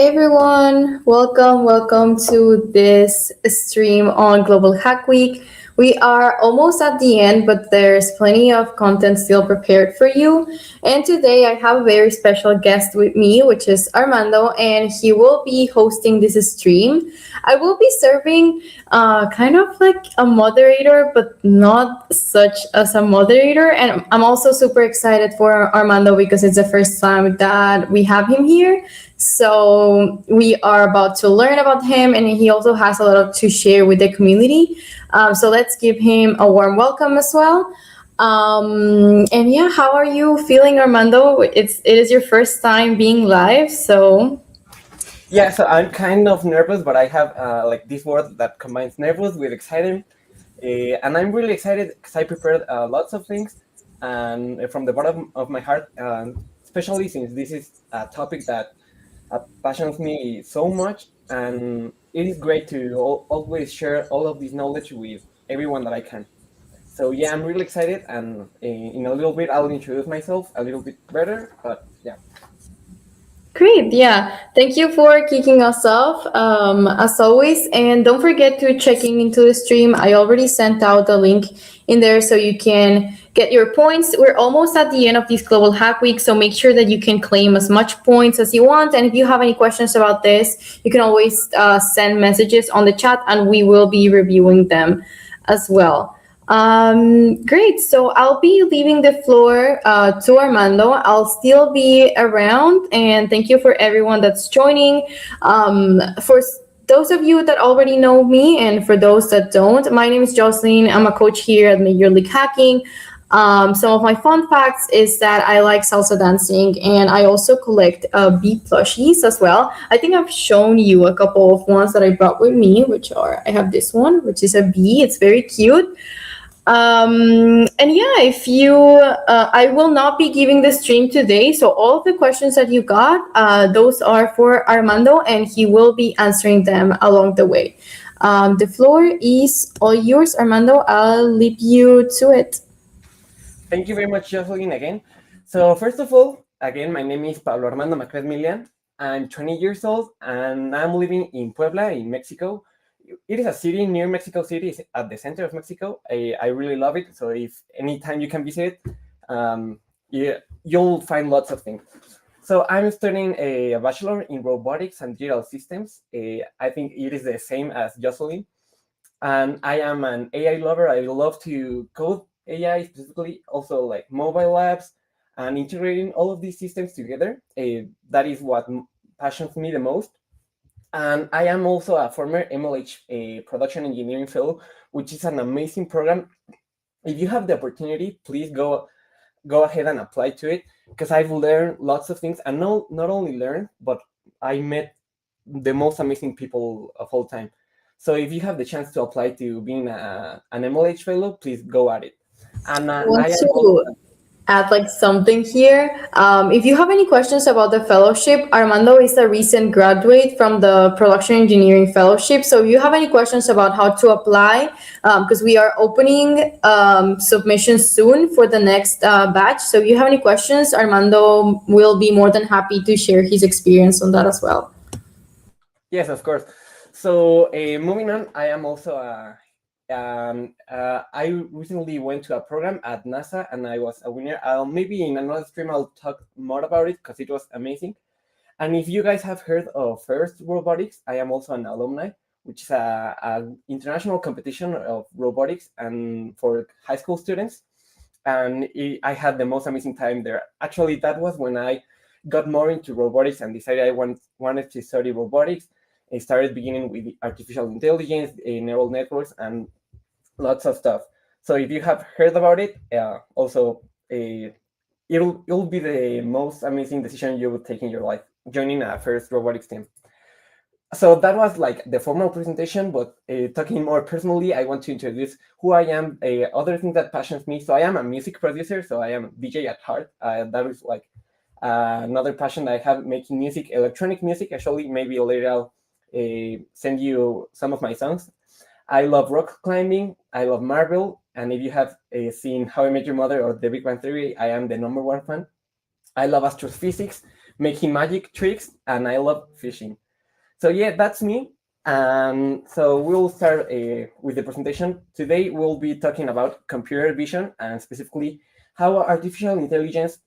everyone, welcome to this stream on Global Hack Week. We are almost at the end, but there's plenty of content still prepared for you. And today I have a very special guest with me, which is Armando, and he will be hosting this stream. I will be serving kind of like a moderator, but not such as a moderator. And I'm also super excited for Armando because it's the first time that we have him here. So we are about to learn about him, and he also has a lot to share with the community. So let's give him a warm welcome as well. And yeah, how are you feeling, Armando? It is your first time being live, so Yeah, so I'm kind of nervous, but I have like this word that combines nervous with excited, and I'm really excited because I prepared lots of things, and from the bottom of my heart, especially since this is a topic that passions me so much, and it is great to always share all of this knowledge with everyone that I can. So yeah, I'm really excited, and in a little bit I'll introduce myself a little bit better. But yeah. great. Yeah, thank you for kicking us off, as always. And don't forget to checking into the stream. I already sent out the link in there so you can get your points. We're almost at the end of this Global Hack Week, so make sure that you can claim as much points as you want. And if you have any questions about this, you can always send messages on the chat, and we will be reviewing them as well. Great. So I'll be leaving the floor to Armando. I'll still be around, and thank you for everyone that's joining. For those of you that already know me, and for those that don't, my name is Jocelyn. I'm a coach here at Major League Hacking. Some of my fun facts is that I like salsa dancing, and I also collect bee plushies as well. I think I've shown you a couple of ones that I brought with me, which are I have this one, which is a bee. It's very cute. And yeah, if you, I will not be giving the stream today. So all of the questions that you got, those are for Armando, and he will be answering them along the way. The floor is all yours, Armando. I'll leave you to it. Thank you very much, Jocelyn, again. So first of all, again, my name is Pablo Armando Macred Milian. I'm 20 years old, and I'm living in Puebla, in Mexico. It is a city near Mexico City, it's at the center of Mexico. I really love it. So if anytime you can visit, you'll find lots of things. So I'm studying a bachelor in robotics and digital systems. I think it is the same as Jocelyn. And I am an AI lover. I love to code AI, specifically also like mobile apps and integrating all of these systems together. That is what passions me the most. And I am also a former MLH production engineering fellow, which is an amazing program. If you have the opportunity, please go ahead and apply to it, because I've learned lots of things, and not only learned, but I met the most amazing people of all time. So if you have the chance to apply to being an MLH fellow, please go at it. And I want I am to also, add like something here. If you have any questions about the fellowship, Armando is a recent graduate from the production engineering fellowship. So if you have any questions about how to apply, because we are opening submissions soon for the next batch. So if you have any questions, Armando will be more than happy to share his experience on that as well. yes, of course. So moving on, I am also I recently went to a program at NASA, and I was a winner. Maybe in another stream I'll talk more about it because it was amazing. And if you guys have heard of First Robotics, I am also an alumni, which is a international competition of robotics and for high school students. And I had the most amazing time there. Actually, that was when I got more into robotics and decided wanted to study robotics. I started beginning with artificial intelligence, neural networks, and lots of stuff. So if you have heard about it, also it'll be the most amazing decision you would take in your life, joining a first robotics team. So that was like the formal presentation, but talking more personally, I want to introduce who I am. Other thing that passions me. So I am a music producer. So I am a DJ at heart. That is like another passion that I have, making music, electronic music. Actually, maybe later I'll send you some of my songs. I love rock climbing. I love Marvel. And if you have seen How I Met Your Mother or The Big Bang Theory, I am the number one fan. I love astrophysics, making magic tricks, and I love fishing. So yeah, that's me. And so we'll start with the presentation. Today we'll be talking about computer vision and specifically how artificial intelligence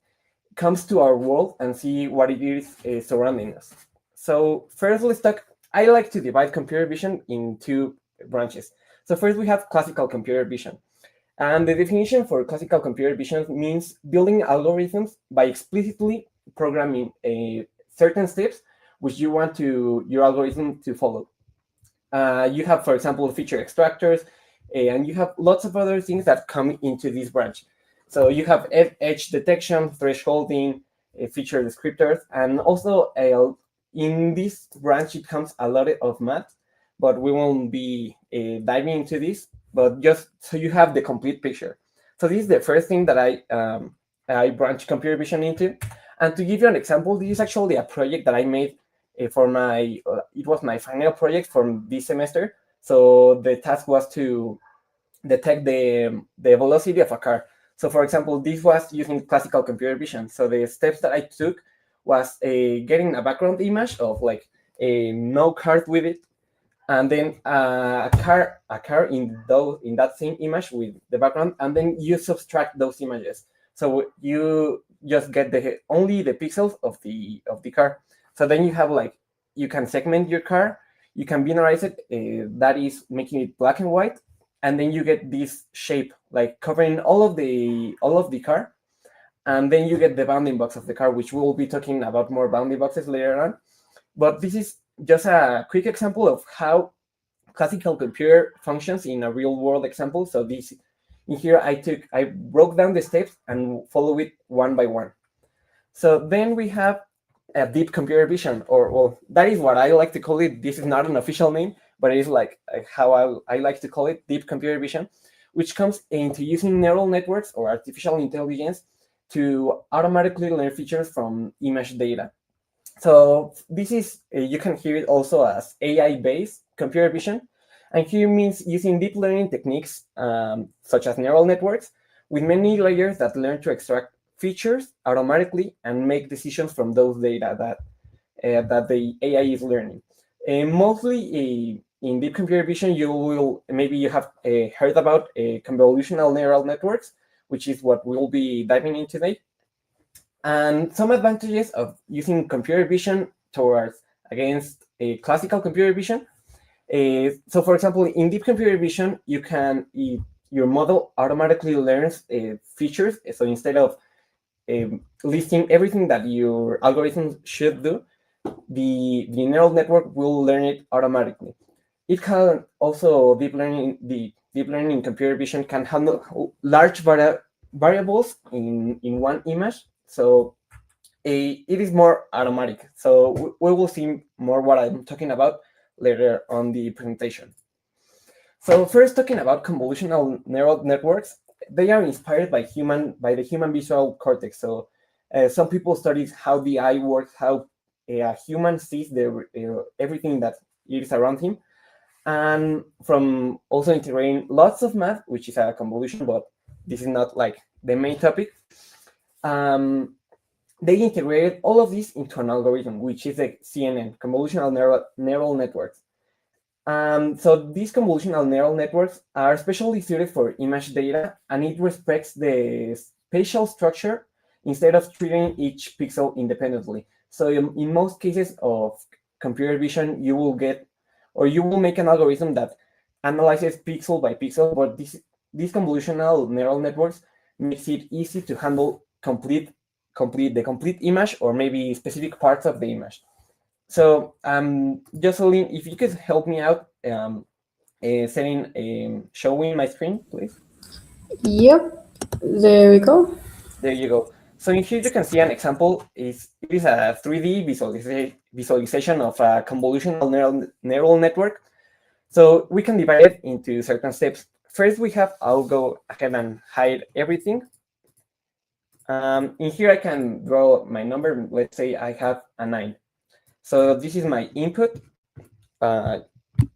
comes to our world and see what it is surrounding us. So first, let's talk. I like to divide computer vision in two branches. So first, we have classical computer vision, and the definition for classical computer vision means building algorithms by explicitly programming certain steps which you want your algorithm to follow. You have, for example, feature extractors, and you have lots of other things that come into this branch. So you have edge detection, thresholding, feature descriptors, and also in this branch it comes a lot of math, but we won't be diving into this, but just so you have the complete picture. So this is the first thing that I branch computer vision into. And to give you an example, this is actually a project that I made for it was my final project from this semester. So the task was to detect the velocity of a car. So for example, this was using classical computer vision. So the steps that I took was getting a background image of like no cars with it, and then a car in that same image with the background, and then you subtract those images. So you just get only the pixels of the car. So then you have like you can segment your car, you can binarize it, that is making it black and white, and then you get this shape like covering all of the car, and then you get the bounding box of the car, which we'll be talking about more bounding boxes later on. But this is just a quick example of how classical computer functions in a real world example. So this in here I broke down the steps and follow it one by one. So then we have a deep computer vision, or well, that is what I like to call it. This is not an official name, but it is like how I like to call it, deep computer vision, which comes into using neural networks or artificial intelligence to automatically learn features from image data. So this is, you can hear it also as AI-based computer vision. And here means using deep learning techniques, such as neural networks, with many layers that learn to extract features automatically and make decisions from those data that the AI is learning. Mostly in deep computer vision, you have heard about convolutional neural networks, which is what we'll be diving in today. And some advantages of using computer vision towards against a classical computer vision. So for example, in deep computer vision, your model automatically learns features. So instead of listing everything that your algorithm should do, the neural network will learn it automatically. It can also the deep learning in computer vision can handle large variables in one image. So it is more automatic. So we will see more what I'm talking about later on the presentation. So first, talking about convolutional neural networks, they are inspired by the human visual cortex. So some people study how the eye works, how a human sees everything that is around him, and from also integrating lots of math, which is a convolution, but this is not like the main topic. They integrated all of this into an algorithm, which is a CNN, convolutional neural networks. So these convolutional neural networks are specially suited for image data, and it respects the spatial structure instead of treating each pixel independently. So in most cases of computer vision, you will make an algorithm that analyzes pixel by pixel, but these convolutional neural networks makes it easy to handle the complete image, or maybe specific parts of the image. So Jocelyn, if you could help me out showing my screen, please. Yep. There we go. There you go. So in here you can see an example. It is a 3D visualization of a convolutional neural network. So we can divide it into certain steps. First, I'll go ahead and hide everything. In here I can draw my number. Let's say I have a 9. So this is my input.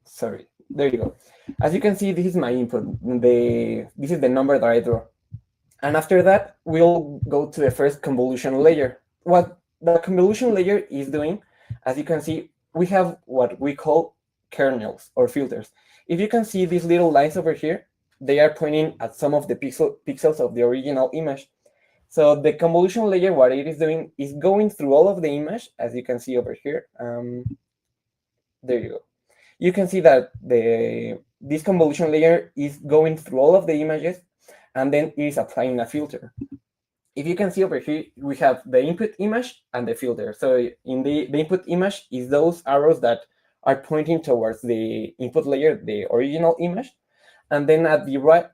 Sorry, there you go. As you can see, this is my input. This is the number that I draw. And after that, we'll go to the first convolution layer. What the convolution layer is doing, as you can see, we have what we call kernels or filters. If you can see these little lines over here, they are pointing at some of the pixels of the original image. So the convolution layer, what it is doing is going through all of the image, as you can see over here. There you go. You can see that this convolution layer is going through all of the images, and then it is applying a filter. If you can see over here, we have the input image and the filter. So in the input image is those arrows that are pointing towards the input layer, the original image. And then at the right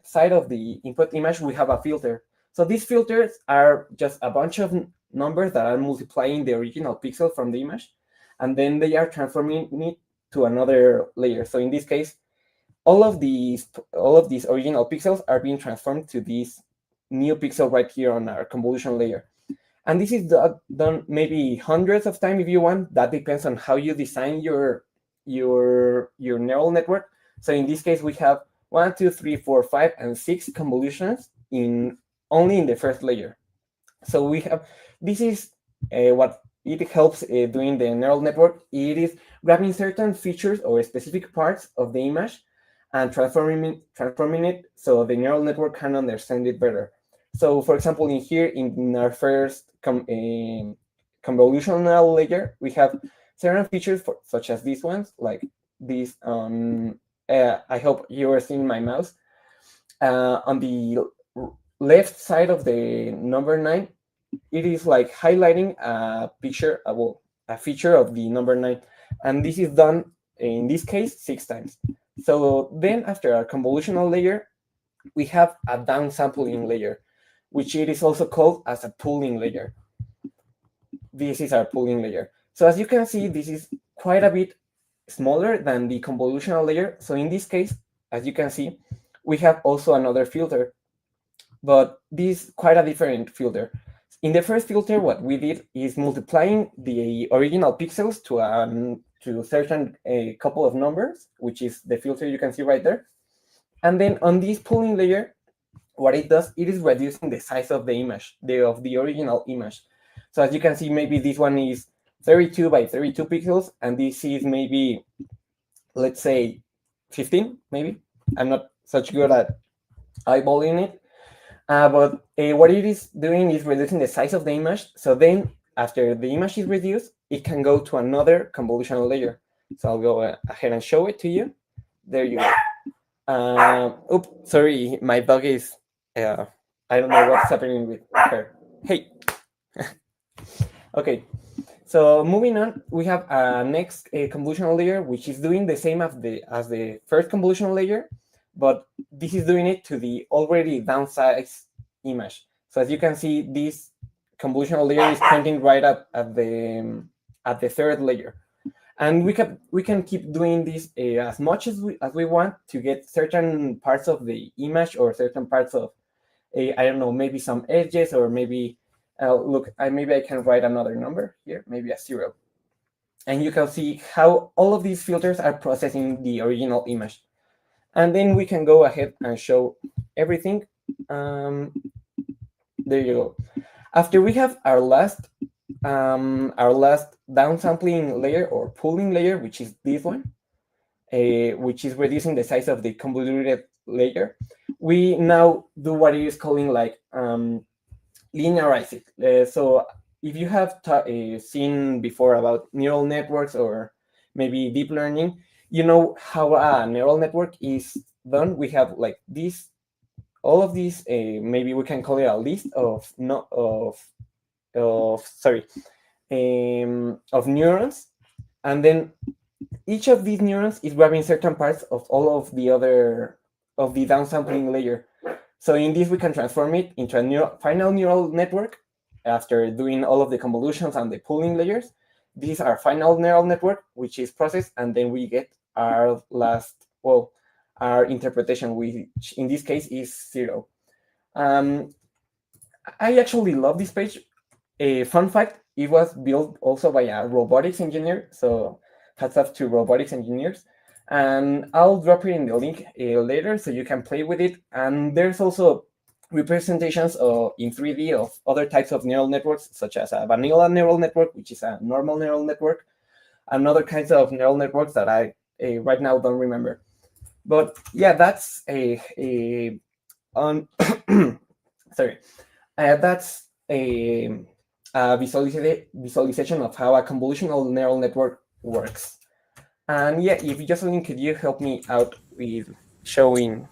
side of the input image, we have a filter. So these filters are just a bunch of numbers that are multiplying the original pixel from the image, and then they are transforming it to another layer. So in this case, all of these original pixels are being transformed to this new pixel right here on our convolution layer. And this is done maybe hundreds of times if you want. That depends on how you design your neural network. So in this case, we have 1, 2, 3, 4, 5, and 6 convolutions only in the first layer. So we have, this is what it helps doing the neural network. It is grabbing certain features or specific parts of the image and transforming it so the neural network can understand it better. So for example, in here, in our first convolutional layer, we have certain features such as these ones, like this. I hope you are seeing my mouse. On the left side of the number 9, it is like highlighting a feature of the number 9. And this is done, in this case, 6 times. So then after our convolutional layer, we have a downsampling layer, which it is also called as a pooling layer. This is our pooling layer. So as you can see, this is quite a bit smaller than the convolutional layer. So in this case, as you can see, we have also another filter, but this is quite a different filter. In the first filter, what we did is multiplying the original pixels to a certain couple of numbers, which is the filter you can see right there. And then on this pooling layer, what it does, it is reducing the size of the image, of the original image. So as you can see, maybe this one is 32 by 32 pixels, and this is maybe, let's say, 15, maybe. I'm not such good at eyeballing it. But what it is doing is reducing the size of the image. So then after the image is reduced, it can go to another convolutional layer. So I'll go ahead and show it to you. There you go. Oops, sorry, my dog is, I don't know what's happening with her. Hey. Okay, so moving on, we have a next convolutional layer, which is doing the same as the first convolutional layer, but this is doing it to the already downsized image. So as you can see, this convolutional layer is pointing right at the third layer, and we can keep doing this as much as we want to get certain parts of the image or certain parts of I don't know, maybe some edges, or maybe look, maybe I can write another number here, maybe a 0. And you can see how all of these filters are processing the original image. And then we can go ahead and show everything. There you go. After we have our last downsampling layer or pooling layer, which is this one, which is reducing the size of the convoluted layer, we now do what it is calling like linearize it. So if you have seen before about neural networks or maybe deep learning, you know how a neural network is done. We have like all of these. Maybe we can call it a list of neurons, and then each of these neurons is grabbing certain parts of all of the downsampling layer. So in this, we can transform it into a final neural network after doing all of the convolutions and the pooling layers. This is our final neural network, which is processed, and then we get our our interpretation, which in this case is 0. I actually love this page. A fun fact, it was built also by a robotics engineer, so hats off to robotics engineers. And I'll drop it in the link later so you can play with it. And there's also representations in 3D of other types of neural networks, such as a vanilla neural network, which is a normal neural network, and other kinds of neural networks that I right now don't remember. But yeah, that's a on sorry, that's a visualization of how a convolutional neural network works. And yeah, if Jocelyn, could you help me out with showing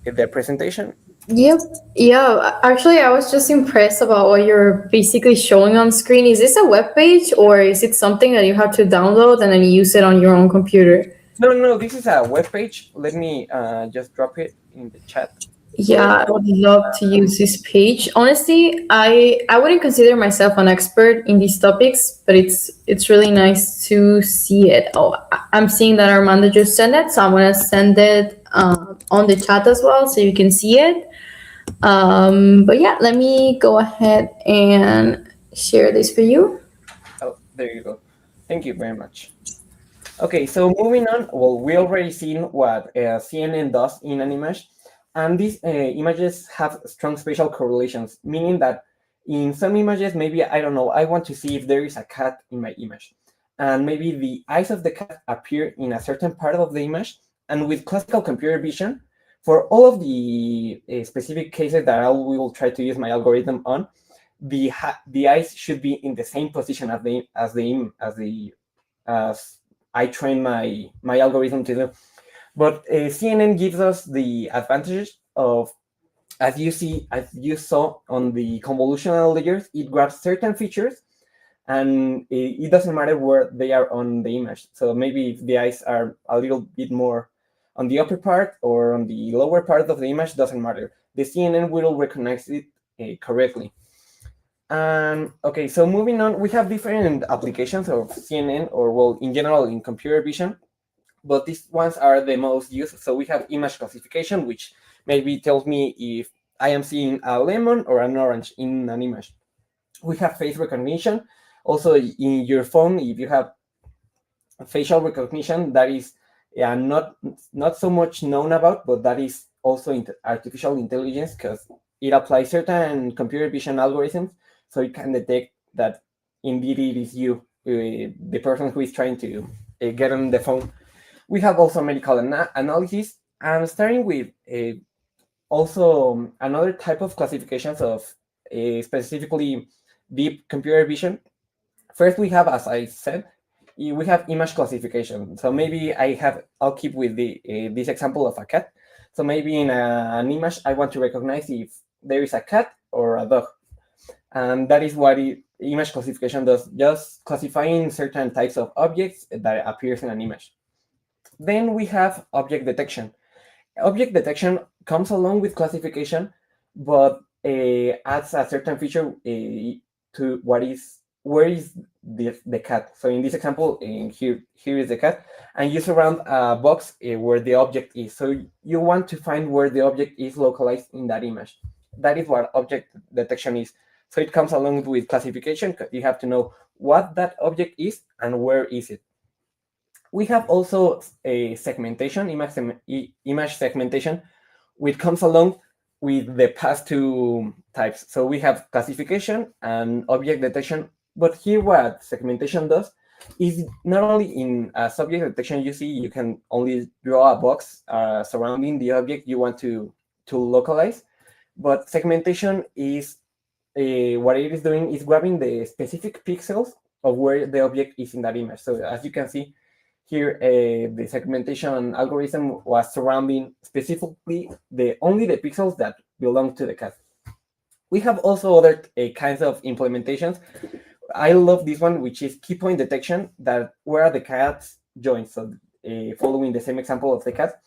the presentation? Yep. Yeah. Actually, I was just impressed about what you're basically showing on screen. Is this a web page or is it something that you have to download and then use it on your own computer? No, no, no, this is a web page. Let me just drop it in the chat. Yeah, I would love to use this page. Honestly, I wouldn't consider myself an expert in these topics, but it's really nice to see it. Oh, I'm seeing that Armando just sent it, so I'm gonna send it on the chat as well, so you can see it. But yeah, let me go ahead and share this for you. Oh, there you go. Thank you very much. Okay, so moving on, well, we already seen what CNN does in an image, and these images have strong spatial correlations, meaning that in some images, maybe, I don't know, I want to see if there is a cat in my image, and maybe the eyes of the cat appear in a certain part of the image, and with classical computer vision, for all of the specific cases that I will try to use my algorithm on, the eyes should be in the same position as I train my algorithm to do. But CNN gives us the advantage of, as you saw on the convolutional layers, it grabs certain features, and it doesn't matter where they are on the image. So maybe if the eyes are a little bit more on the upper part or on the lower part of the image, doesn't matter. The CNN will recognize it correctly. And okay, so moving on, we have different applications of CNN, or well, in general, in computer vision, but these ones are the most used. So we have image classification, which maybe tells me if I am seeing a lemon or an orange in an image. We have face recognition. Also, in your phone, if you have facial recognition, that is not so much known about, but that is also artificial intelligence, because it applies certain computer vision algorithms, so it can detect that indeed it is you, the person who is trying to get on the phone. We have also medical analysis, and starting with also another type of classifications of specifically deep computer vision. First, we have, as I said, we have image classification. So maybe I'll keep with this example of a cat. So maybe in an image, I want to recognize if there is a cat or a dog, and that is what image classification does, just classifying certain types of objects that appears in an image. Then we have object detection. Object detection comes along with classification, but adds a certain feature to where is the cat. So in this example, here is the cat, and you surround a box where the object is. So you want to find where the object is localized in that image. That is what object detection is. So it comes along with classification, because you have to know what that object is and where is it. We have also a segmentation, image segmentation, which comes along with the past two types. So we have classification and object detection. But here, what segmentation does is not only in subject detection, you can only draw a box surrounding the object you want to localize. But segmentation is what it is doing is grabbing the specific pixels of where the object is in that image. So as you can see, here, the segmentation algorithm was surrounding specifically only the pixels that belong to the cat. We have also other kinds of implementations. I love this one, which is key point detection, that where the cats join. So following the same example of the cat,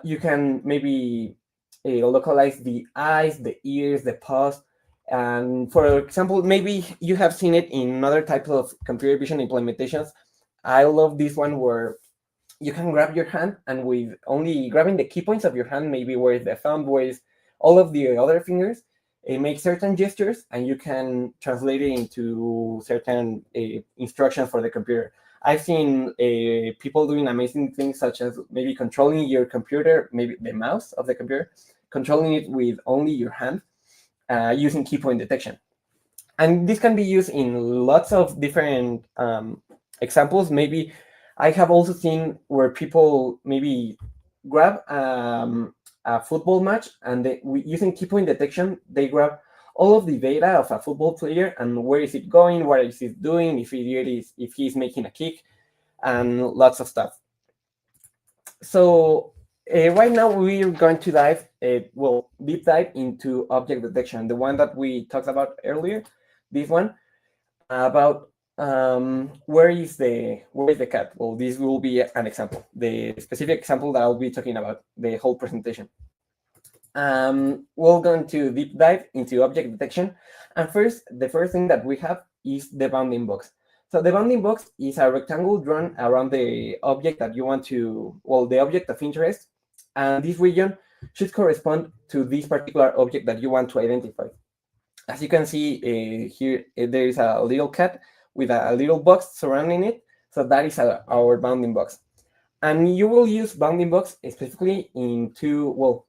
you can maybe localize the eyes, the ears, the paws. And for example, maybe you have seen it in other types of computer vision implementations. I love this one where you can grab your hand, and with only grabbing the key points of your hand, maybe where the thumb, where all of the other fingers, it makes certain gestures, and you can translate it into certain instructions for the computer. I've seen people doing amazing things, such as maybe controlling your computer, maybe the mouse of the computer, controlling it with only your hand using key point detection. And this can be used in lots of different examples. Maybe I have also seen where people maybe grab a football match, and using key point detection, they grab all of the data of a football player and where is it going, what is it doing, if he's making a kick, and lots of stuff. So right now we're going to deep dive into object detection, the one that we talked about earlier, this one about where is the cat. Well, this will be an example, the specific example that I'll be talking about the whole presentation. We're going to deep dive into object detection, and the first thing that we have is the bounding box. So the bounding box is a rectangle drawn around the object that you want to, the object of interest, and this region should correspond to this particular object that you want to identify. As you can see here, there is a little cat with a little box surrounding it, so that is our bounding box. And you will use bounding box specifically in two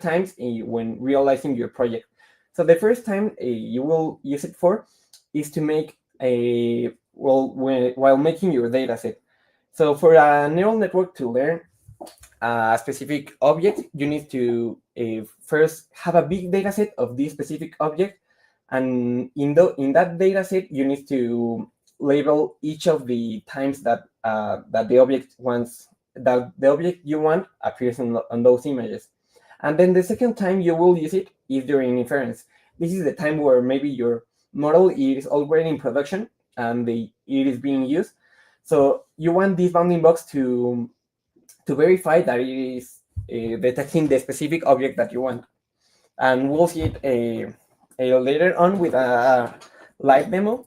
times when realizing your project. So the first time you will use it for is to make while making your data set. So for a neural network to learn a specific object, you need to first have a big data set of this specific object, and in that data set you need to label each of the times that the object you want appears on those images. And then the second time you will use it is during inference. This is the time where maybe your model is already in production and it is being used. So you want this bounding box to verify that it is detecting the specific object that you want. And we'll see it later on with a live demo.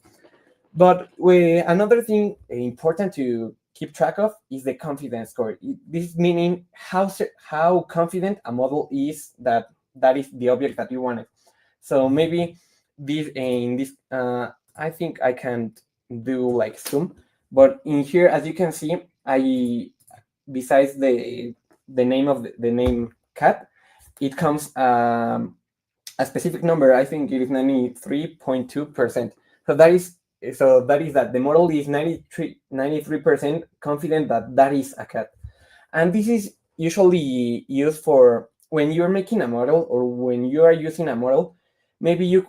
But another thing important to keep track of is the confidence score. This is meaning how confident a model is that is the object that you wanted. So maybe I think I can't do like zoom, but in here, as you can see, besides the name of the name cat, it comes a specific number. I think it is 93.2%. So that is that the model is 93% confident that is a cat. And this is usually used for when you're making a model or when you are using a model. Maybe you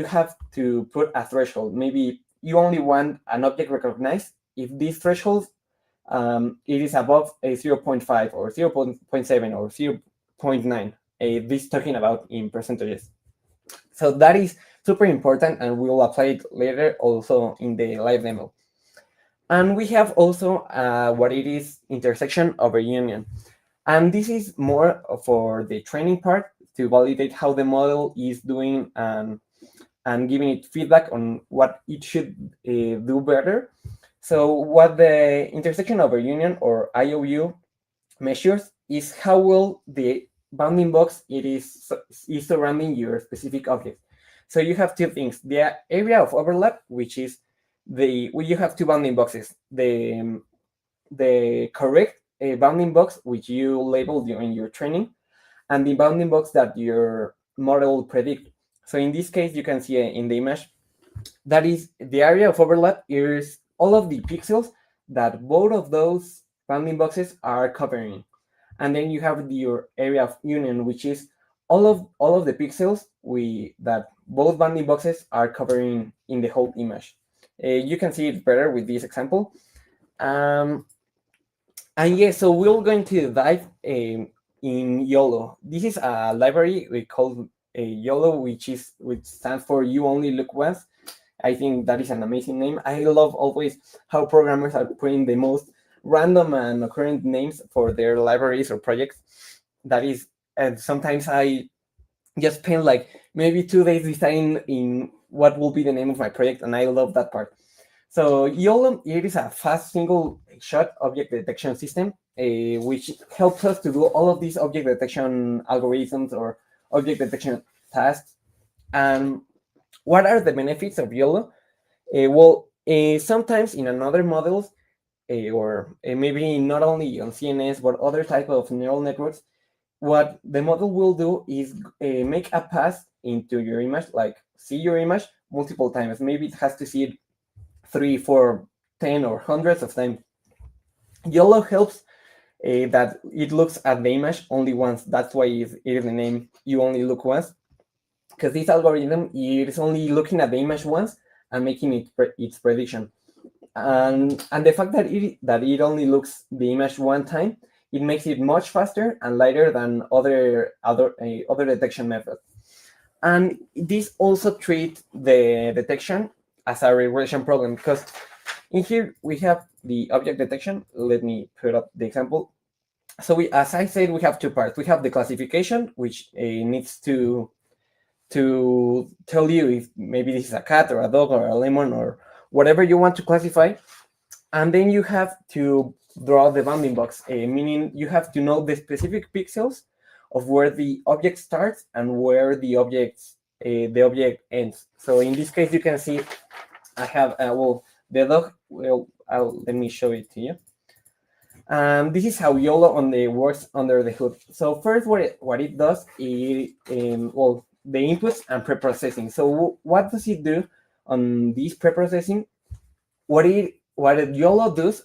have to put a threshold. Maybe you only want an object recognized if this threshold it is above a 0.5 or 0.7 or 0.9. This talking about in percentages. So that is super important, and we'll apply it later also in the live demo. And we have also what it is intersection over union. And this is more for the training part to validate how the model is doing and giving it feedback on what it should do better. So what the intersection over union or IOU measures is how well the bounding box is surrounding your specific object. So you have two things: the area of overlap, which is you have two bounding boxes: the correct bounding box, which you labeled during your training, and the bounding box that your model predict. So in this case, you can see in the image that is the area of overlap is all of the pixels that both of those bounding boxes are covering. And then you have your area of union, which is all of the pixels that both bounding boxes are covering in the whole image. You can see it better with this example. And yeah, so we're going to dive in YOLO. This is a library we call YOLO, which stands for You Only Look Once. I think that is an amazing name. I love always how programmers are putting the most random and occurrent names for their libraries or projects. That is, and sometimes I just spend like maybe 2 days deciding in what will be the name of my project, and I love that part. So YOLO, it is a fast single-shot object detection system, which helps us to do all of these object detection algorithms or object detection tasks. And what are the benefits of YOLO? Sometimes in another models, or maybe not only on CNS, but other type of neural networks, what the model will do is make a pass into your image, like see your image multiple times. Maybe it has to see it 3, 4, 10, or hundreds of times. YOLO helps that it looks at the image only once. That's why it is the name You Only Look Once, because this algorithm is only looking at the image once and making its prediction. And the fact that it only looks the image one time, it makes it much faster and lighter than other detection methods. And this also treats the detection as a regression problem, because in here we have the object detection. Let me put up the example. So as I said, we have two parts. We have the classification, which needs to tell you if maybe this is a cat or a dog or a lemon or whatever you want to classify. And then you have to draw the bounding box, meaning you have to know the specific pixels of where the object starts and where the object ends. So in this case, you can see I have the dog. Well, let me show it to you. This is how YOLO works under the hood. So first, what it does is the inputs and preprocessing. So what does it do on this preprocessing? What YOLO does,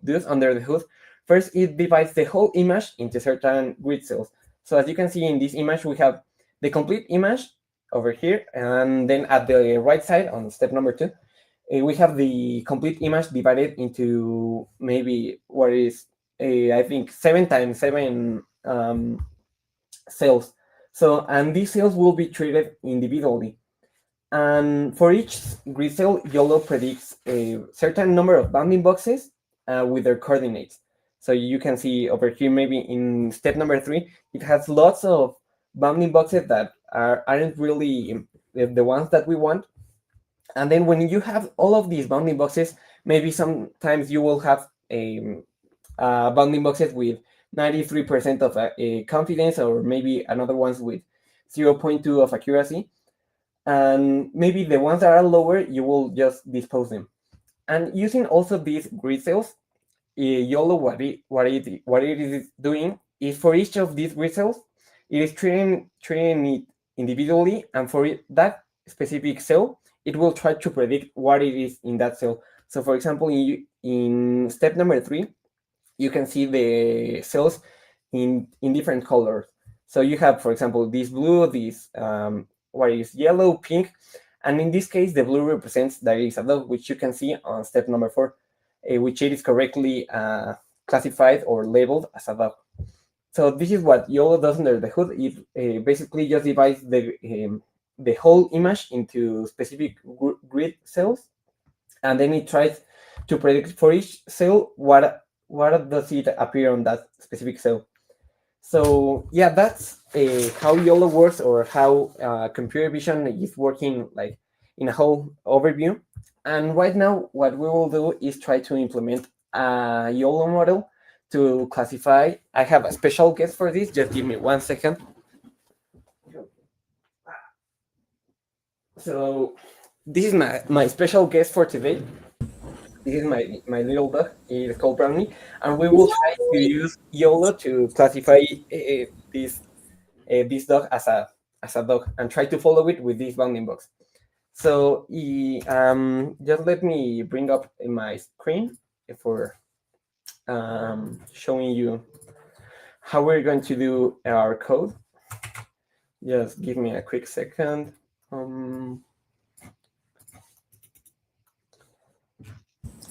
does under the hood. First, it divides the whole image into certain grid cells. So as you can see in this image, we have the complete image over here, and then at the right side on step number 2, we have the complete image divided into maybe what is I think 7 times 7 cells. So, and these cells will be treated individually. And for each grid cell, YOLO predicts a certain number of bounding boxes with their coordinates. So you can see over here, maybe in step number 3, it has lots of bounding boxes that aren't really the ones that we want. And then when you have all of these bounding boxes, maybe sometimes you will have bounding boxes with 93% of confidence, or maybe another ones with 0.2 of accuracy. And maybe the ones that are lower, you will just dispose them. And using also these grid cells, YOLO, what it is doing is for each of these grid cells, it is treating it individually, and for that specific cell, it will try to predict what it is in that cell. So for example, in step number 3, you can see the cells in different colors. So you have, for example, this blue, this what is yellow, pink, and in this case, the blue represents that it is a dog, which you can see on step number 4, which it is correctly classified or labeled as a dog. So this is what YOLO does under the hood. It basically just divides the whole image into specific grid cells, and then it tries to predict for each cell what does it appear on that specific cell. So yeah, that's how YOLO works, or how computer vision is working, like in a whole overview. And right now, what we will do is try to implement a YOLO model to classify. I have a special guest for this. Just give me 1 second. So this is my special guest for today. This is my little dog. He is called Brownie, and we will try to use YOLO to classify this dog as a dog, and try to follow it with this bounding box. So just let me bring up my screen for showing you how we're going to do our code. Just give me a quick second.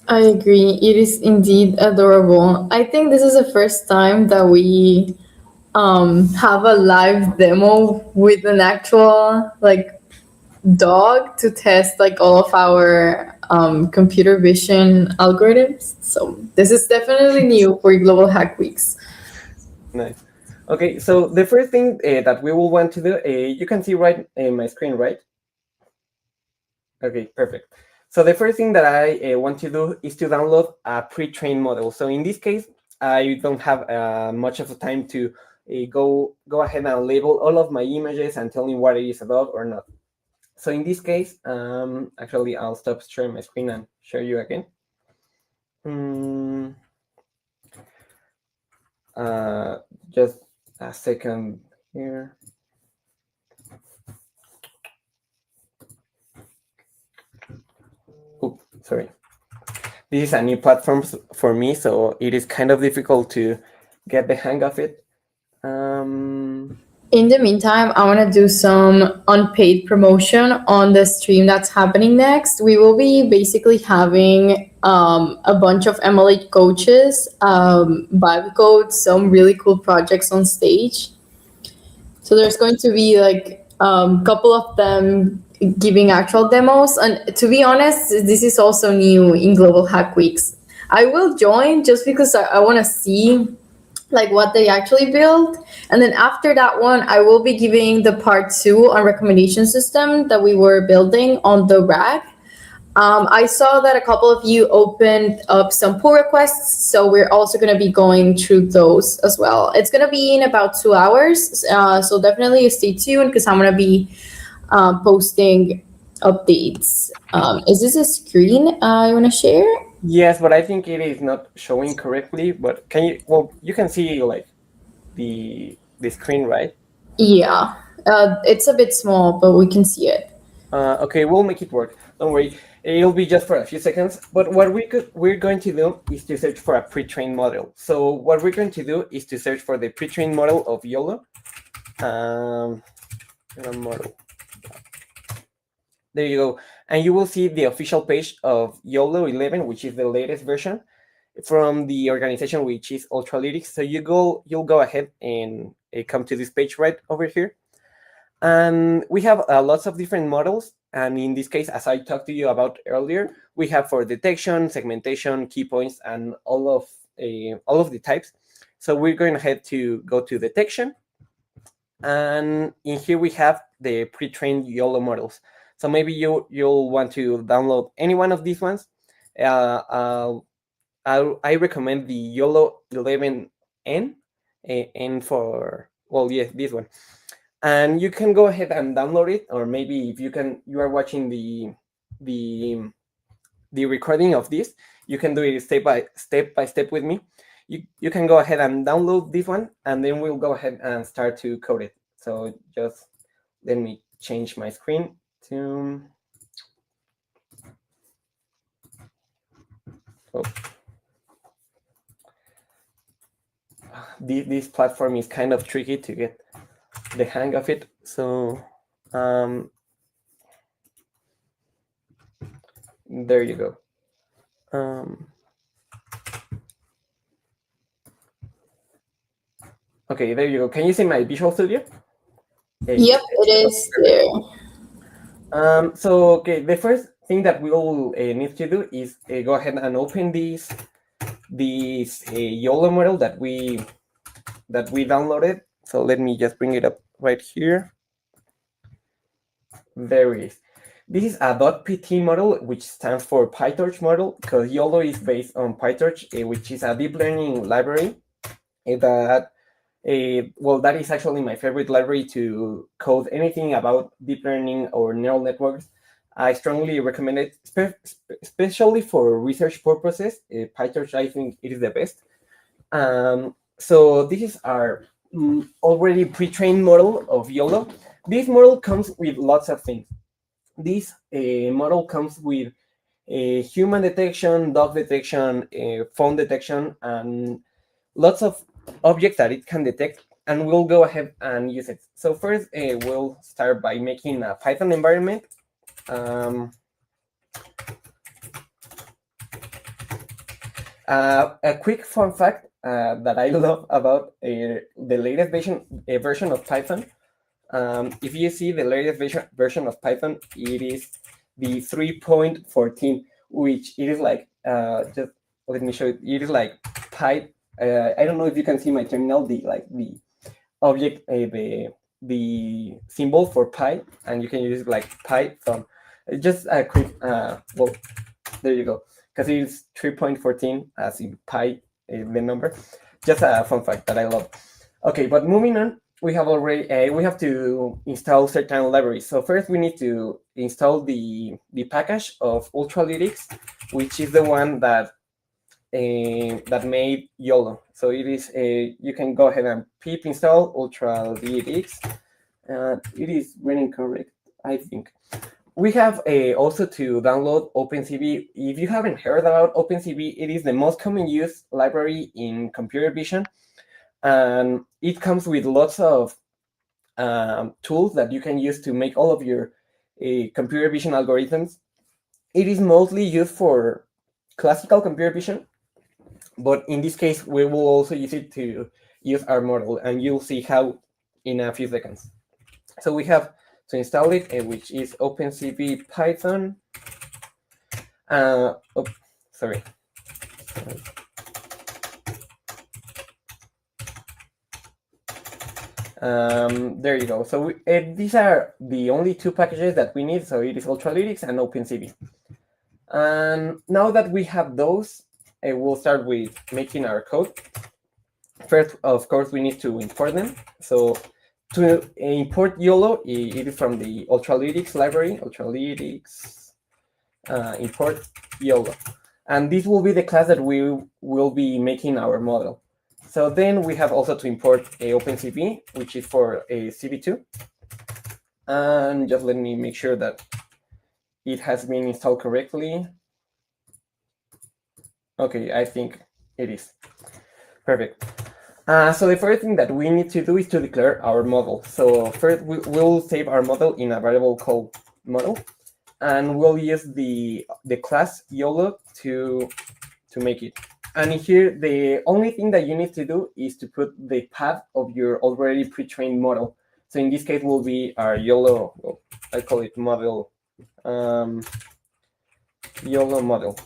I agree. It is indeed adorable. I think this is the first time that we have a live demo with an actual like dog to test like all of our computer vision algorithms. So this is definitely new for Global Hack Weeks. Nice. Okay, so the first thing that we will want to do, you can see right in my screen, right? Okay, perfect. So the first thing that I want to do is to download a pre-trained model. So in this case, I don't have much of a time to go ahead and label all of my images and tell me what it is about or not. So in this case, actually, I'll stop sharing my screen and show you again. Just a second here. Oops, sorry. This is a new platform for me, so it is kind of difficult to get the hang of it. In the meantime, I want to do some unpaid promotion on the stream that's happening next. We will be basically having a bunch of MLA coaches, vibe codes, some really cool projects on stage. So there's going to be like a couple of them giving actual demos. And to be honest, this is also new in Global Hack Weeks. I will join just because I want to see like what they actually built, and then after that one I will be giving the part 2 on recommendation system that we were building on the rack. I saw that a couple of you opened up some pull requests, so we're also going to be going through those as well. It's going to be in about 2 hours, so definitely stay tuned because I'm going to be posting updates. Is this a screen I want to share? Yes, but I think it is not showing correctly. But can you? Well, you can see like the screen, right? Yeah, it's a bit small, but we can see it. Okay, we'll make it work. Don't worry. It'll be just for a few seconds. But what we're going to do is to search for a pre-trained model. So what we're going to do is to search for the pre-trained model of YOLO. Model. There you go. And you will see the official page of YOLO 11, which is the latest version from the organization, which is Ultralytics. So you'll go ahead and come to this page right over here. And we have lots of different models. And in this case, as I talked to you about earlier, we have for detection, segmentation, key points, and all of the types. So we're going ahead to go to detection. And in here we have the pre-trained YOLO models. So maybe you'll want to download any one of these ones. I recommend the YOLO 11N, N for, well, yes, this one. And you can go ahead and download it, or maybe if you are watching the recording of this, you can do it step by step with me. You can go ahead and download this one, and then we'll go ahead and start to code it. So just let me change my screen to. Oh. This platform is kind of tricky to get the hang of it. So there you go. Okay, there you go. Can you see my Visual Studio? Yep, it is there. So, okay, the first thing that we will need to do is go ahead and open this YOLO model that we downloaded. So let me just bring it up right here. There it is. This is a .pt model, which stands for PyTorch model, because YOLO is based on PyTorch, which is a deep learning library that is actually my favorite library to code anything about deep learning or neural networks. I strongly recommend it, especially for research purposes. PyTorch, I think it is the best. So this is our already pre-trained model of YOLO. This model comes with lots of things. This model comes with human detection, dog detection, phone detection, and lots of objects that it can detect, and we'll go ahead and use it. So first, we'll start by making a Python environment. A quick fun fact that I love about the latest version of Python. If you see the latest version of Python, it is the 3.14, which it is like, just let me show it. It is like Py. I don't know if you can see my terminal, the object, the symbol for pi, and you can use like Python. Just a quick, well, there you go, because it is 3.14 as in pi, the number. Just a fun fact that I love. Okay, but moving on, we have already we have to install certain libraries. So first we need to install the package of Ultralytics, which is the one that that made YOLO. So it is you can go ahead and pip install Ultra DX. It is running correct, I think. We have also to download OpenCV. If you haven't heard about OpenCV, it is the most common used library in computer vision, and it comes with lots of tools that you can use to make all of your computer vision algorithms. It is mostly used for classical computer vision, but in this case, we will also use it to use our model, and you'll see how in a few seconds. So we have to install it, which is OpenCV Python. Oh, sorry. There you go. So these are the only two packages that we need. So it is Ultralytics and OpenCV. And now that we have those, we'll start with making our code. First, of course, we need to import them. So to import YOLO, it is from the Ultralytics library, Ultralytics import YOLO. And this will be the class that we will be making our model. So then we have also to import a OpenCV, which is for a CV2. And just let me make sure that it has been installed correctly. Okay, I think it is. Perfect. So the first thing that we need to do is to declare our model. So first we'll save our model in a variable called model, and we'll use the class YOLO to make it. And here, the only thing that you need to do is to put the path of your already pre-trained model. So in this case, will be our YOLO, well, I call it model, YOLO model.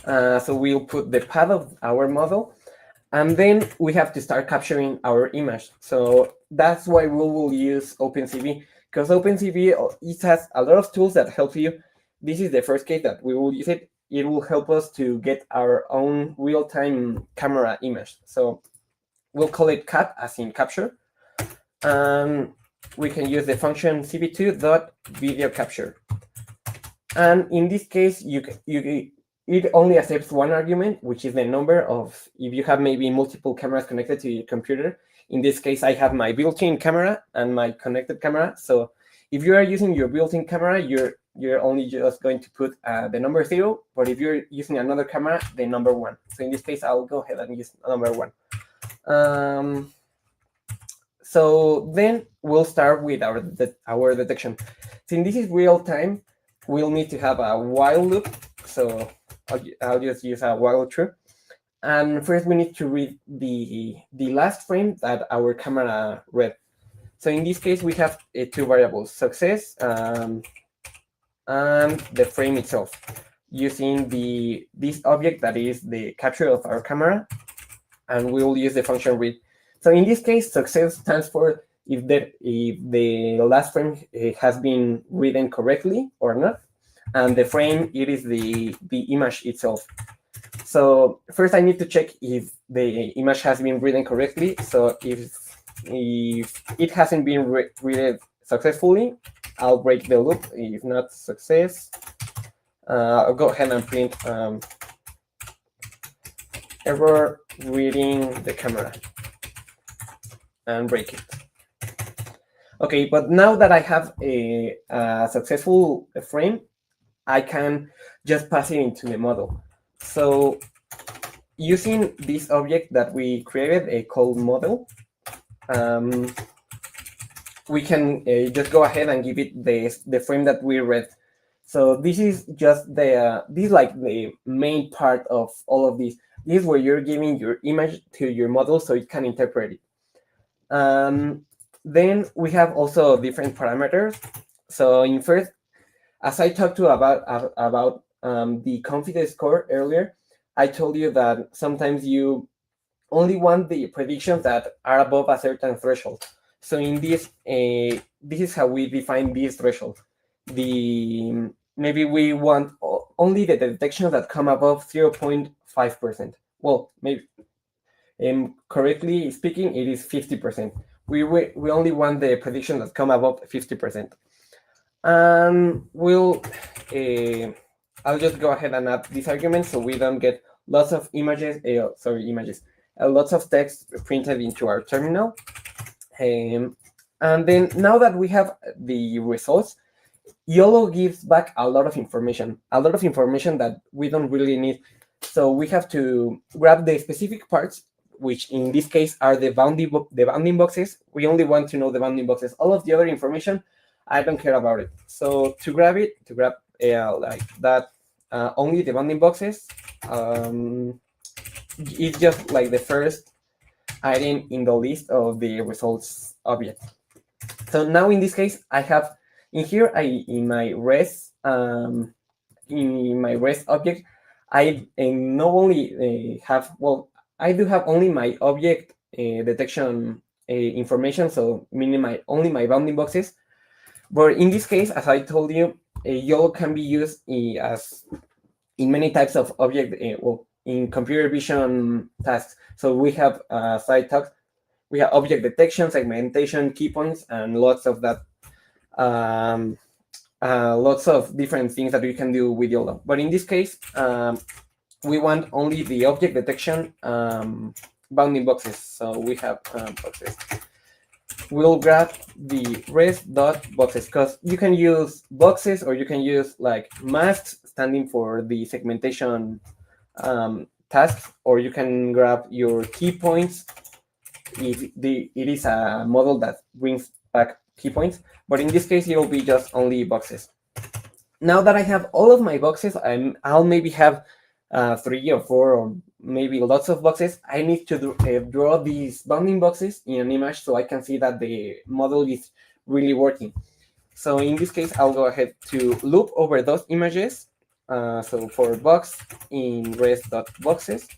So we'll put the path of our model, and then we have to start capturing our image. So that's why we will use OpenCV, because OpenCV, it has a lot of tools that help you. This is the first case that we will use it. It will help us to get our own real-time camera image. So we'll call it cap, as in capture. And we can use the function cv2.videoCapture. And in this case, it only accepts one argument, which is the number of, if you have maybe multiple cameras connected to your computer. In this case, I have my built-in camera and my connected camera. So if you are using your built-in camera, you're only just going to put the number 0, but if you're using another camera, the number 1. So in this case, I'll go ahead and use number 1. So then we'll start with our detection. Since this is real time, we'll need to have a while loop. So I'll just use a while true. And first we need to read the last frame that our camera read. So in this case, we have two variables, success and the frame itself, using this object that is the capture of our camera, and we will use the function read. So in this case, success stands for if the last frame has been written correctly or not, and the frame, it is the image itself. So first I need to check if the image has been written correctly. So if it hasn't been read successfully, I'll break the loop. If not success, I'll go ahead and print error reading the camera and break it. Okay, but now that I have a successful frame, I can just pass it into the model. So using this object that we created, called model, we can just go ahead and give it the frame that we read. So this is just this is like the main part of all of this. This is where you're giving your image to your model so it can interpret it. Then we have also different parameters. So in first, as I talked to about the confidence score earlier, I told you that sometimes you only want the predictions that are above a certain threshold. So in this, this is how we define this threshold. Maybe we want only the detections that come above 0.5%. Well, maybe, correctly speaking, it is 50%. We only want the prediction that come above 50%. And I'll just go ahead and add this argument so we don't get lots of images, lots of text printed into our terminal. And then now that we have the results, YOLO gives back a lot of information that we don't really need. So we have to grab the specific parts, which in this case are the bounding boxes. We only want to know the bounding boxes. All of the other information, I don't care about it. So to grab like that, only the bounding boxes, it's just like the first item in the list of the results object. So now in this case, I have in here, in my res object, I not only I do have only my object detection information, so meaning only my bounding boxes. But in this case, as I told you, YOLO can be used as in many types of object, in computer vision tasks. So we have side talks, we have object detection, segmentation, key points, and lots of that. Lots of different things that we can do with YOLO. But in this case, we want only the object detection bounding boxes. So we have boxes. We'll grab the res.boxes because you can use boxes or you can use like masks standing for the segmentation tasks, or you can grab your key points if it is a model that brings back key points. But in this case, it will be just only boxes. Now that I have all of my boxes, I'll maybe have 3 or 4 or maybe lots of boxes. I need to draw these bounding boxes in an image so I can see that the model is really working. So in this case, I'll go ahead to loop over those images. So for box in res.boxes,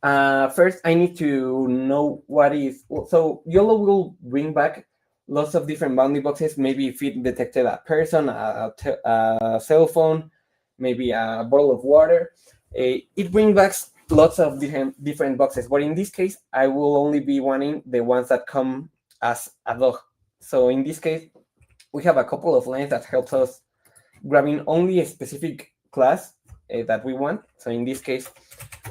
first I need to know what is, so YOLO will bring back lots of different bounding boxes. Maybe if it detected a person, a cell phone, maybe a bottle of water, it brings back lots of different boxes. But in this case, I will only be wanting the ones that come as a dog. So in this case, we have a couple of lines that helps us grabbing only a specific class that we want. So in this case,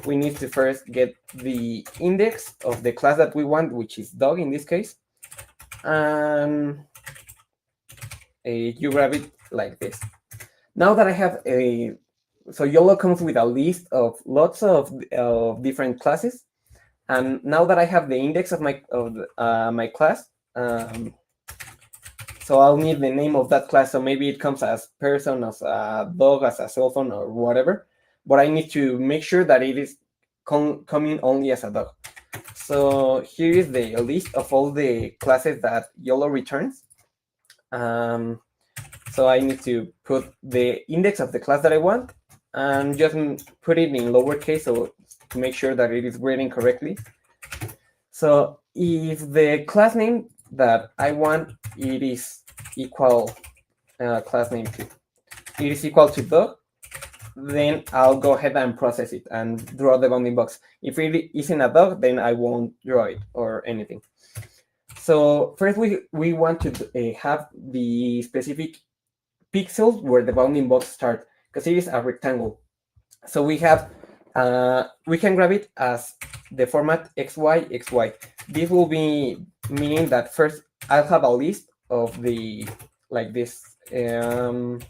we need to first get the index of the class that we want, which is dog in this case. And you grab it like this. Now that I have so YOLO comes with a list of lots of different classes. And now that I have the index of my class, so I'll need the name of that class. So maybe it comes as person, as a dog, as a cell phone, or whatever. But I need to make sure that it is coming only as a dog. So here is the list of all the classes that YOLO returns. So I need to put the index of the class that I want and just put it in lowercase so to make sure that it is grading correctly. So if the class name that I want, it is equal class name to, it is equal to dog, then I'll go ahead and process it and draw the bounding box. If it isn't a dog, then I won't draw it or anything. So first we want to have the specific pixels where the bounding box starts, because it is a rectangle. So we have we can grab it as the format XY. This will be meaning that first I'll have a list of the like this Y2.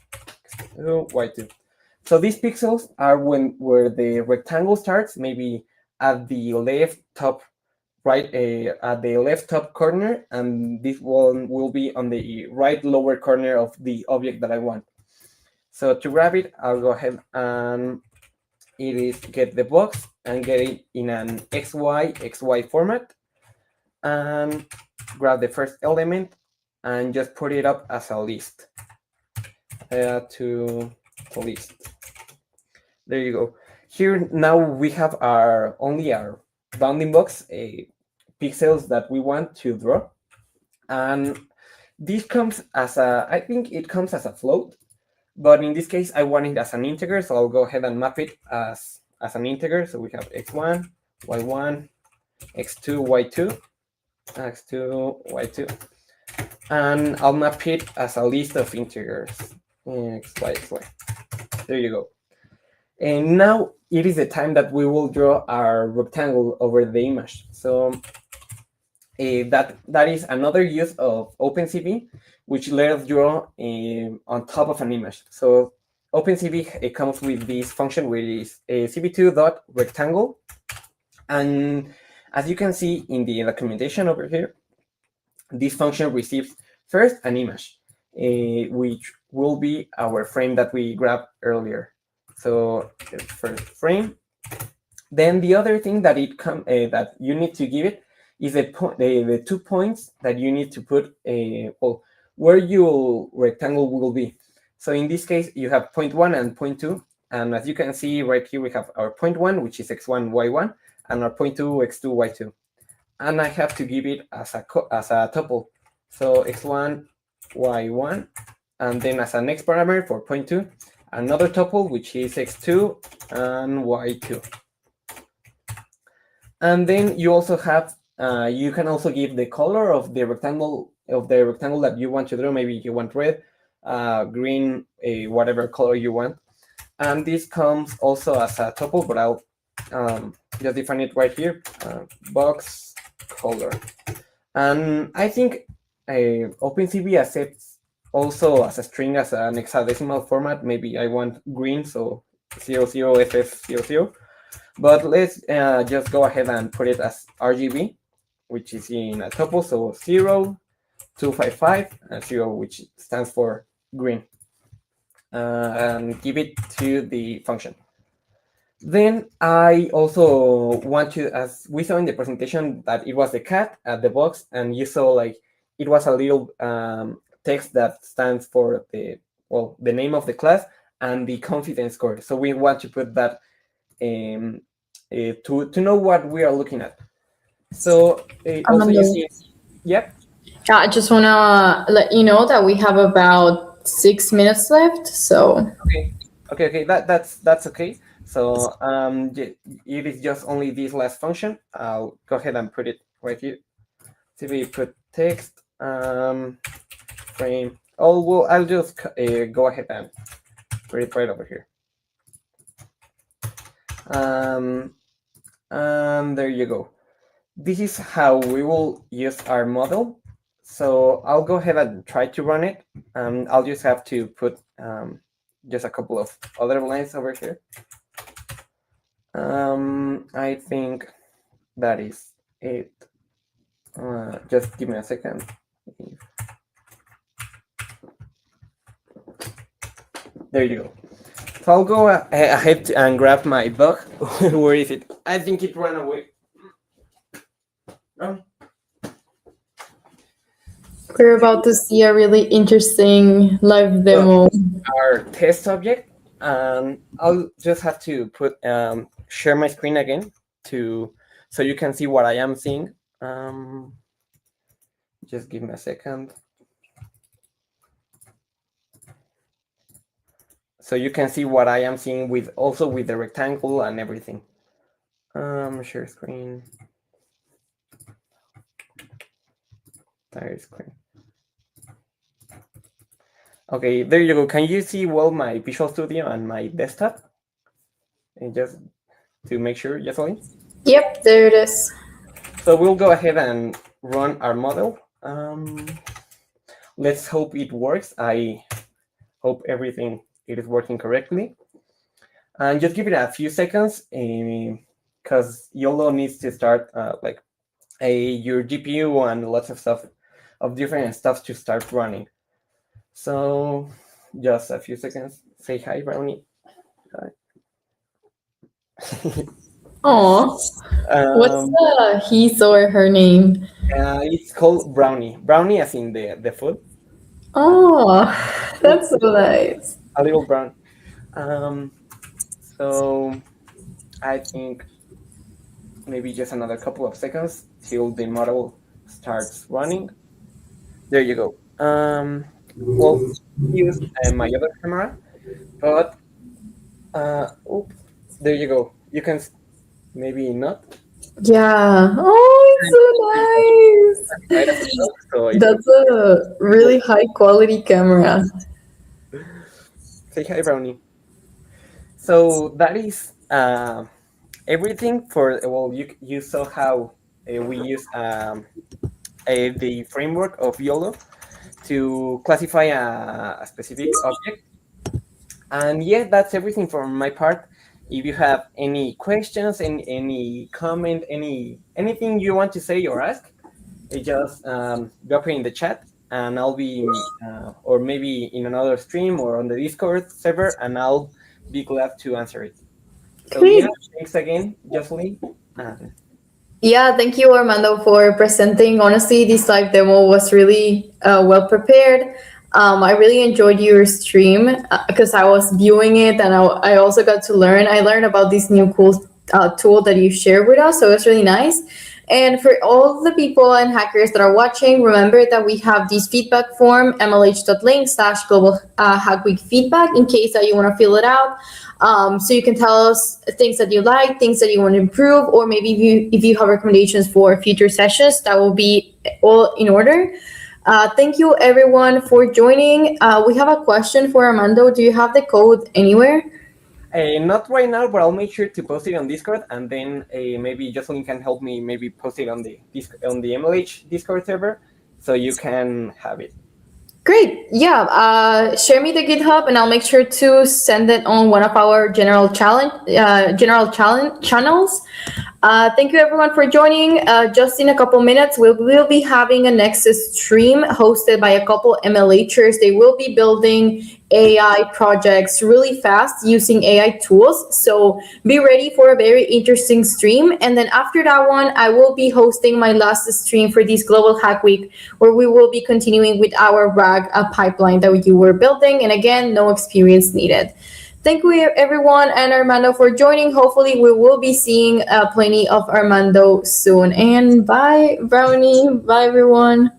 So these pixels are where the rectangle starts, maybe at the left top right at the left top corner, and this one will be on the right lower corner of the object that I want. So to grab it, I'll go ahead and it is get the box and get it in an XY format, and grab the first element and just put it up as a list to list. There you go. Here now we have only our bounding box pixels that we want to draw, and this comes as I think it comes as a float, but in this case I want it as an integer, so I'll go ahead and map it as an integer. So we have x1, y1, x2, y2, x2, y2, and I'll map it as a list of integers, x, y, x, y. There you go. And now it is the time that we will draw our rectangle over the image. So that is another use of OpenCV, which let us draw on top of an image. So OpenCV, it comes with this function, which is a cv2.rectangle. And as you can see in the documentation over here, this function receives first an image, which will be our frame that we grabbed earlier. So the first frame. Then the other thing that that you need to give it is the 2 points that you need to put well, where your rectangle will be. So in this case, you have point 1 and point 2. And as you can see right here, we have our point 1, which is x1, y1, and our point 2, x2, y2. And I have to give it as a tuple. So x1, y1, and then as a next parameter for point 2, another tuple, which is x2 and y2. And then you also have, you can also give the color of the rectangle that you want to draw. Maybe you want red, green, whatever color you want. And this comes also as a tuple, but I'll just define it right here, box color. And I think OpenCV accepts also as a string, as an hexadecimal format. Maybe I want green, so 00FF00. But let's just go ahead and put it as RGB, which is in a tuple, so 0, 255, and 0, which stands for green. And give it to the function. Then I also want to, as we saw in the presentation, that it was the cat at the box, and you saw like it was a little text that stands for the name of the class and the confidence score. So we want to put that to know what we are looking at. So also you see, yep. Yeah, I just want to let you know that we have about 6 minutes left. So okay, that's okay. So it is just only this last function. I'll go ahead and put it right here. So we put text frame. Oh well, I'll just go ahead and put it right over here. And there you go. This is how we will use our model. So I'll go ahead and try to run it. I'll just have to put just a couple of other lines over here. I think that is it. Just give me a second. There you go. So I'll go ahead and grab my dog. Where is it? I think it ran away. We're about to see a really interesting live demo. Our test object. I'll just have to put share my screen again so you can see what I am seeing. Just give me a second. So you can see what I am seeing with the rectangle and everything. Share screen. Entire screen. Okay, there you go. Can you see well my Visual Studio and my desktop? And just to make sure, Jocelyn? Yep, there it is. So we'll go ahead and run our model. Let's hope it works. I hope everything it is working correctly. And just give it a few seconds because YOLO needs to start your GPU and lots of stuff, of different stuff to start running. So just a few seconds. Say hi, Brownie. Hi. Oh, what's his or her name? It's called Brownie. Brownie as in the food. Oh, that's so nice. A little brown. So I think maybe just another couple of seconds till the model starts running. There you go. Well, use my other camera, but oops, there you go. You can maybe not. Yeah. Oh, it's so Right as a dog, so nice. it was That's a really high quality camera. say hi, Brownie. So that is everything for well. You saw how we use the framework of YOLO to classify a specific object. And yeah, that's everything from my part. If you have any questions, any comment, anything you want to say or ask, just drop it in the chat, and I'll be, or maybe in another stream or on the Discord server, and I'll be glad to answer it. So yeah, Great. thanks again, Jocelyn. And Yeah, thank you, Armando, for presenting. Honestly, this live demo was really well prepared. I really enjoyed your stream because I was viewing it, and I also got to learn. I learned about this new cool tool that you shared with us, so it was really nice. And for all the people and hackers that are watching, remember that we have this feedback form, mlh.link/global hack week feedback, in case that you want to fill it out. So you can tell us things that you like, things that you want to improve, or maybe if you have recommendations for future sessions, that will be all in order. Thank you everyone for joining. We have a question for Armando. Do you have the code anywhere? not right now, but I'll make sure to post it on Discord, and then maybe Jocelyn can help me maybe post it on the MLH Discord server, so you can have it. Great. Yeah. Share me the GitHub, and I'll make sure to send it on one of our general challenge channels. Thank you everyone for joining. Just in a couple minutes, we will be having a Nexus stream hosted by a couple MLHers. They will be building AI projects really fast using AI tools. So be ready for a very interesting stream. And then after that one, I will be hosting my last stream for this Global Hack Week, where we will be continuing with our RAG pipeline that you were building. And again, no experience needed. Thank you, everyone, and Armando for joining. Hopefully, we will be seeing plenty of Armando soon. And bye, Brownie. Bye, everyone.